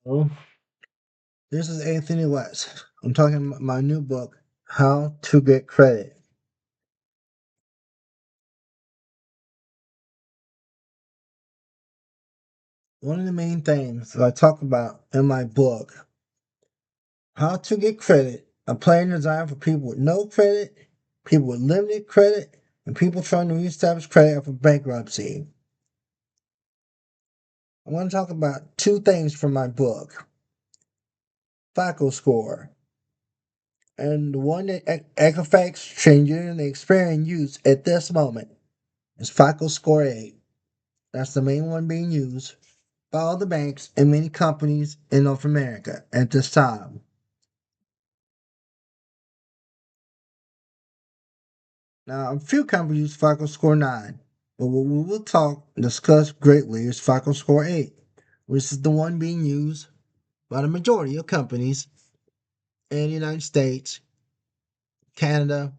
Hello, this is Anthony West. I'm talking about my new book, How to Get Credit. One of the main things that I talk about in my book, How to Get Credit, a plan designed for people with no credit, people with limited credit, and people trying to reestablish credit after bankruptcy. I want to talk about two things from my book: FICO score, and the one that Equifax, TransUnion, and Experian use at this moment is FICO score 8. That's the main one being used by all the banks and many companies in North America at this time. Now, a few companies use FICO Score 9, but what we will discuss greatly is FICO Score 8, which is the one being used by the majority of companies in the United States, Canada,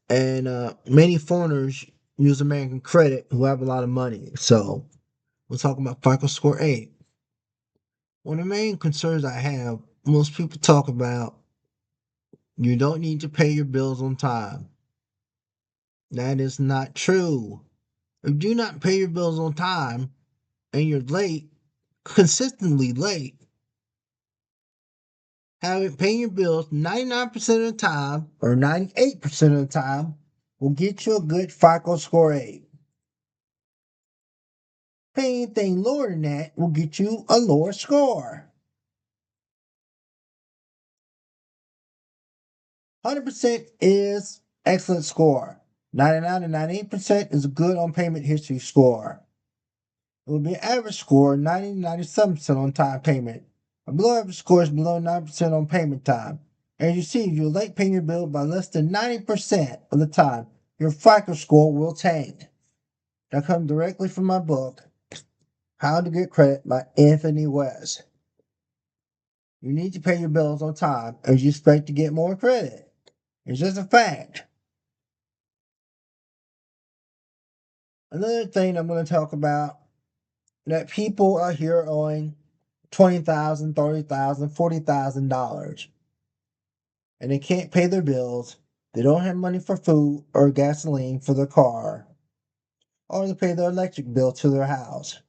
and many foreigners use American credit who have a lot of money. So, we're talking about FICO Score 8. One of the main concerns I have, most people talk about you don't need to pay your bills on time. That is not true. If you do not pay your bills on time and you're late, consistently late, having paying your bills 99% of the time or 98% of the time will get you a good FICO score 8. Paying anything lower than that will get you a lower score. 100% is excellent score. 99 and 98% is a good on payment history score. It will be an average score, 90 to 97% on time payment. A below average score is below 9% on payment time. As you see, if you're late paying your bill by less than 90% of the time, your FICO score will tank. That comes directly from my book, How to Get Credit by Anthony West. You need to pay your bills on time as you expect to get more credit. It's just a fact. Another thing I'm going to talk about that people are here owing $20,000, $30,000, $40,000, and they can't pay their bills. They don't have money for food or gasoline for their car, or to pay their electric bill to their house.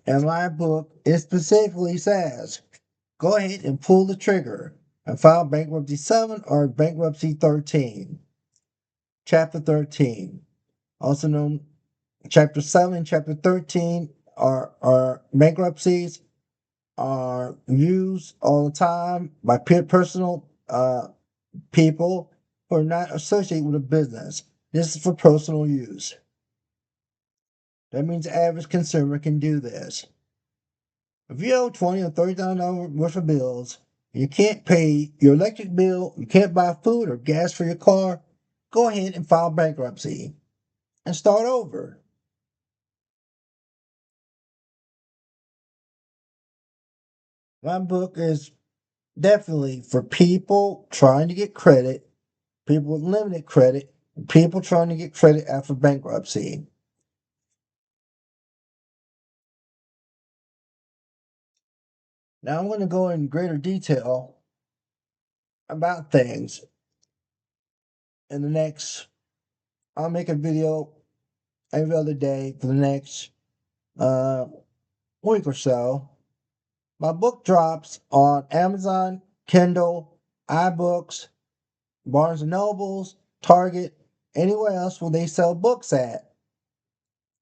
And my book, it specifically says, go ahead and pull the trigger and file bankruptcy 7 or bankruptcy 13, chapter 13, also known chapter 7, chapter 13 are bankruptcies are used all the time by personal people who are not associated with a business. This is for personal use. That means the average consumer can do this. If you owe $20 or $30,000 worth of bills, you can't pay your electric bill, you can't buy food or gas for your car, go ahead and file bankruptcy and start over. My book is definitely for people trying to get credit, people with limited credit, people trying to get credit after bankruptcy. Now I'm going to go in greater detail about things in the next. I'll make a video every other day for the next uh, week or so. My book drops on Amazon, Kindle, iBooks, Barnes and Nobles, Target, anywhere else where they sell books at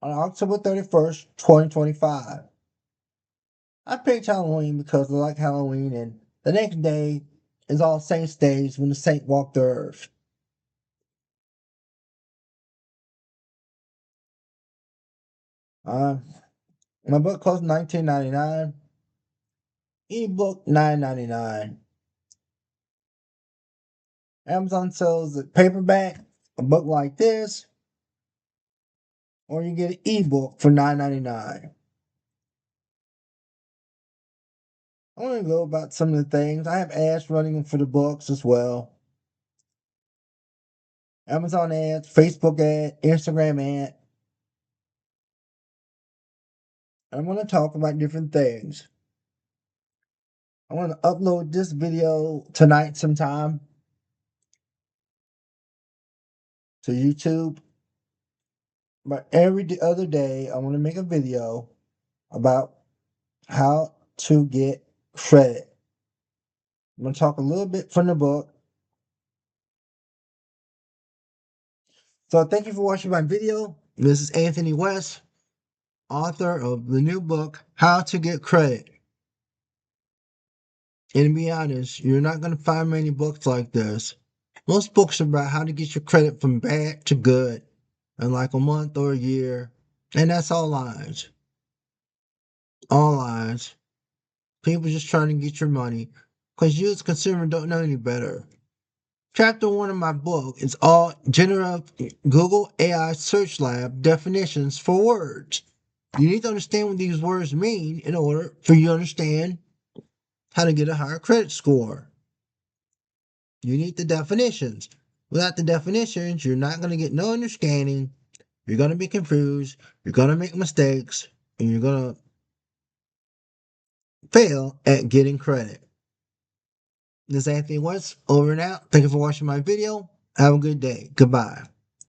on October 31st, 2025. I picked Halloween because I like Halloween, and the next day is All Saints' Days when the saint walked the earth. Uh, my book costs $19.99. Ebook $9.99. Amazon sells a paperback, a book like this, or you get an ebook for $9.99. I want to go about some of the things. I have ads running for the books as well. Amazon ads, Facebook ad, Instagram ad. I'm going to talk about different things. I want to upload this video tonight sometime to YouTube. But every other day, I want to make a video about how to get credit. I'm going to talk a little bit from the book. So thank you for watching my video. This is Anthony West, author of the new book, How to Get Credit. And to be honest, you're not going to find many books like this. Most books are about how to get your credit from bad to good in like a month or a year. And that's all lies. All lies. People just trying to get your money because you as a consumer don't know any better. Chapter 1 of my book is all generative Google AI Search Lab definitions for words. You need to understand what these words mean in order for you to understand how to get a higher credit score. You need the definitions. Without the definitions, you're not going to get no understanding. You're going to be confused. You're going to make mistakes. And you're going to fail at getting credit. This is Anthony West, over and out. Thank you for watching my video. Have a good day. Goodbye.